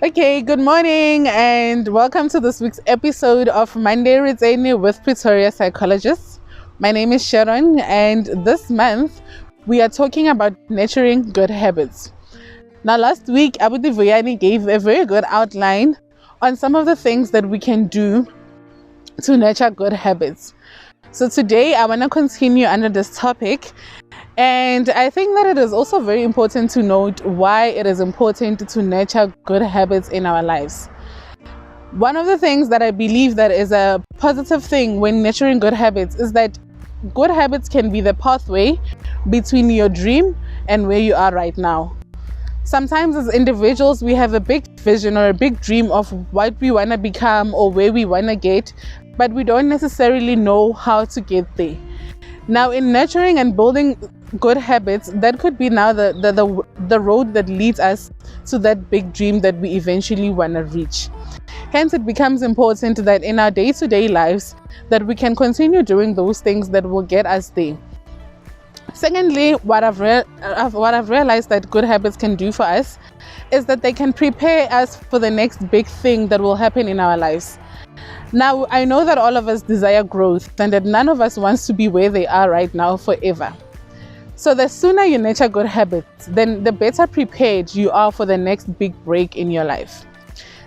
Okay, good morning and welcome to this week's episode of Monday with Tsene with Pretoria Psychologists. My name is Sharon, and this month we are talking about nurturing good habits. Now, last week Abuti Vuyani gave a very good outline on some of the things that we can do to nurture good habits. So today I want to continue under this topic, and I think that it is also very important to note why it is important to nurture good habits in our lives. One of the things that I believe that is a positive thing when nurturing good habits is that good habits can be the pathway between your dream and where you are right now. Sometimes as individuals, we have a big vision or a big dream of what we want to become or where we want to get, but we don't necessarily know how to get there. Now, in nurturing and building good habits, that could be now the road that leads us to that big dream that we eventually want to reach. Hence, it becomes important that in our day-to-day lives, that we can continue doing those things that will get us there. Secondly, what I've realized that good habits can do for us is that they can prepare us for the next big thing that will happen in our lives. Now, I know that all of us desire growth and that none of us wants to be where they are right now forever. So the sooner you nurture good habits, then the better prepared you are for the next big break in your life.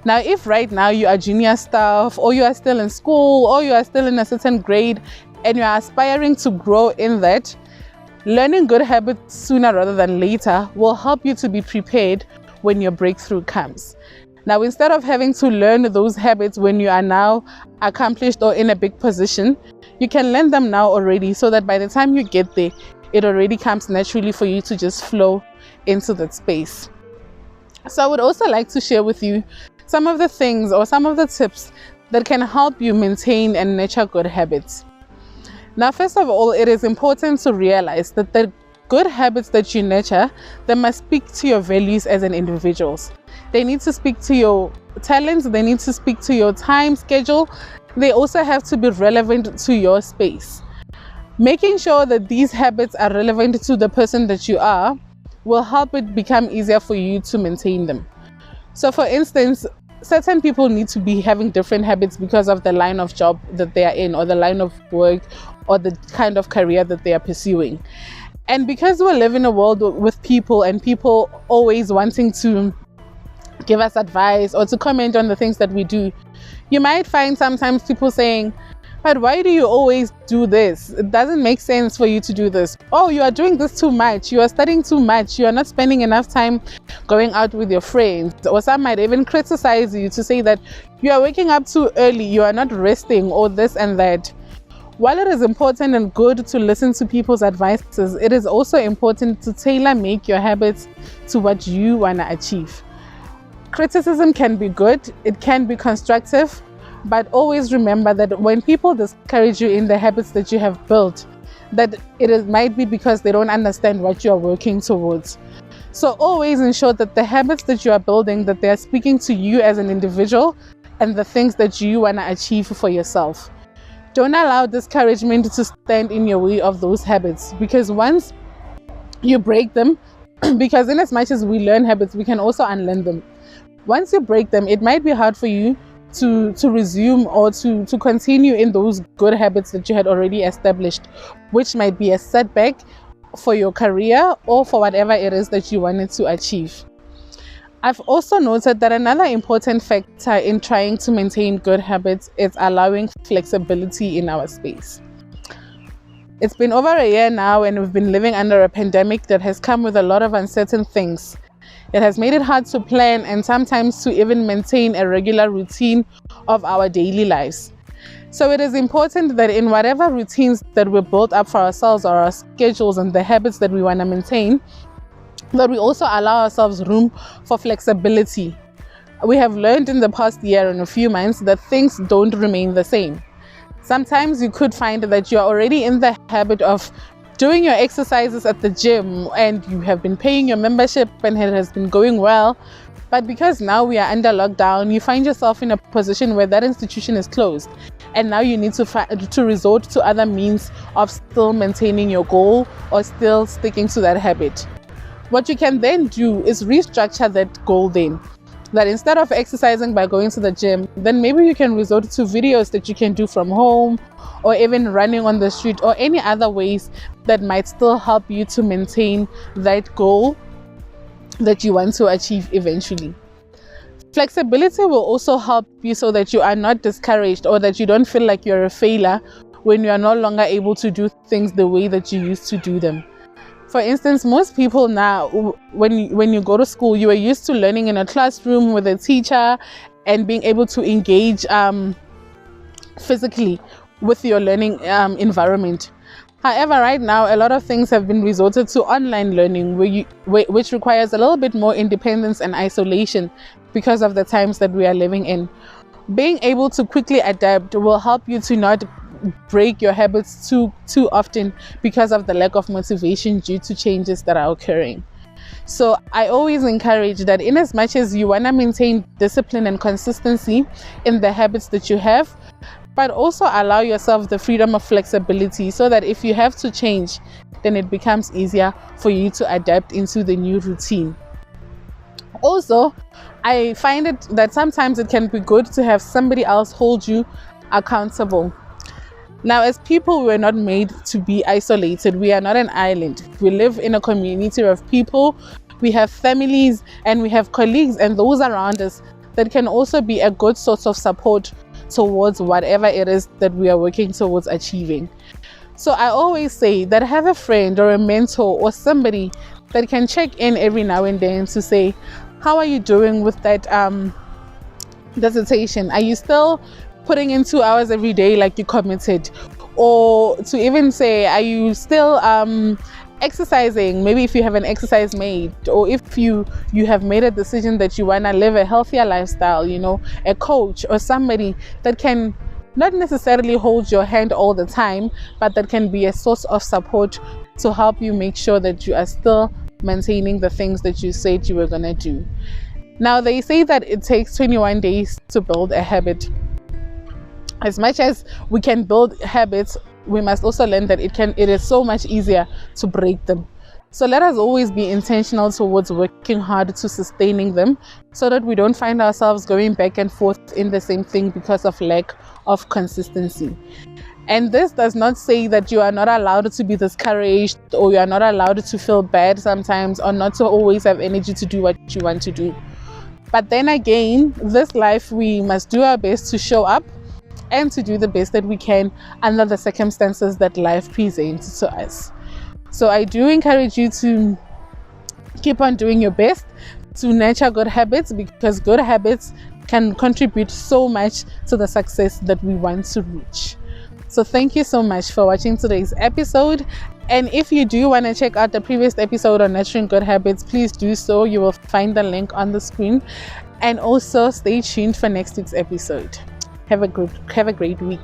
Now, if right now you are junior staff, or you are still in school, or you are still in a certain grade and you are aspiring to grow in that, learning good habits sooner rather than later will help you to be prepared when your breakthrough comes. Now, instead of having to learn those habits when you are now accomplished or in a big position, you can learn them now already, so that by the time you get there, it already comes naturally for you to just flow into that space. So I would also like to share with you some of the things or some of the tips that can help you maintain and nurture good habits. Now, first of all, it is important to realize that the good habits that you nurture, they must speak to your values as an individual. They need to speak to your talents, they need to speak to your time schedule. They also have to be relevant to your space. Making sure that these habits are relevant to the person that you are will help it become easier for you to maintain them. So for instance, certain people need to be having different habits because of the line of job that they are in, or the line of work, or the kind of career that they are pursuing. And because we live in a world with people, and people always wanting to give us advice or to comment on the things that we do, you might find sometimes people saying, "But why do you always do this? It doesn't make sense for you to do this. Oh, you are doing this too much. You are studying too much. You are not spending enough time going out with your friends." Or some might even criticize you to say that you are waking up too early, you are not resting, or this and that. While it is important and good to listen to people's advices, it is also important to tailor-make your habits to what you want to achieve. Criticism can be good, it can be constructive, but always remember that when people discourage you in the habits that you have built, that might be because they don't understand what you are working towards. So always ensure that the habits that you are building, that they are speaking to you as an individual and the things that you want to achieve for yourself. Don't allow discouragement to stand in your way of those habits, because once you break them, because in as much as we learn habits, we can also unlearn them. Once you break them, it might be hard for you to resume or to continue in those good habits that you had already established, which might be a setback for your career or for whatever it is that you wanted to achieve. I've also noted that another important factor in trying to maintain good habits is allowing flexibility in our space. It's been over a year now, and we've been living under a pandemic that has come with a lot of uncertain things. It has made it hard to plan and sometimes to even maintain a regular routine of our daily lives. So it is important that in whatever routines that we build up for ourselves, or our schedules and the habits that we want to maintain, that we also allow ourselves room for flexibility. We have learned in the past year and a few months that things don't remain the same. Sometimes you could find that you're already in the habit of doing your exercises at the gym, and you have been paying your membership and it has been going well, but because now we are under lockdown, you find yourself in a position where that institution is closed, and now you need to resort to other means of still maintaining your goal or still sticking to that habit. What you can then do is restructure that goal then. that instead of exercising by going to the gym, then maybe you can resort to videos that you can do from home, or even running on the street, or any other ways that might still help you to maintain that goal that you want to achieve eventually. Flexibility will also help you so that you are not discouraged, or that you don't feel like you're a failure when you are no longer able to do things the way that you used to do them. For instance, most people now, when you go to school, you are used to learning in a classroom with a teacher and being able to engage physically with your learning environment. However, right now, a lot of things have been resorted to online learning, which requires a little bit more independence and isolation because of the times that we are living in. Being able to quickly adapt will help you to not break your habits too often because of the lack of motivation due to changes that are occurring. So I always encourage that, in as much as you want to maintain discipline and consistency in the habits that you have, but also allow yourself the freedom of flexibility, so that if you have to change, then it becomes easier for you to adapt into the new routine. Also, I find it that sometimes it can be good to have somebody else hold you accountable. Now, as people, we're not made to be isolated. We are not an island. We live in a community of people. We have families and we have colleagues and those around us that can also be a good source of support towards whatever it is that we are working towards achieving. So I always say that have a friend or a mentor or somebody that can check in every now and then to say, how are you doing with that dissertation? Are you still putting in 2 hours every day like you committed? Or to even say, are you still exercising? Maybe if you have an exercise mate, or if you have made a decision that you want to live a healthier lifestyle, a coach or somebody that can not necessarily hold your hand all the time, but that can be a source of support to help you make sure that you are still maintaining the things that you said you were going to do. Now, they say that it takes 21 days to build a habit. As much as we can build habits, we must also learn that it is so much easier to break them. So let us always be intentional towards working hard to sustaining them, so that we don't find ourselves going back and forth in the same thing because of lack of consistency. And this does not say that you are not allowed to be discouraged, or you are not allowed to feel bad sometimes, or not to always have energy to do what you want to do. But then again, this life, we must do our best to show up and to do the best that we can under the circumstances that life presents to us. So I do encourage you to keep on doing your best to nurture good habits, because good habits can contribute so much to the success that we want to reach. So thank you so much for watching today's episode. And if you do want to check out the previous episode on nurturing good habits, please do so. You will find the link on the screen. And also stay tuned for next week's episode. Have a great week.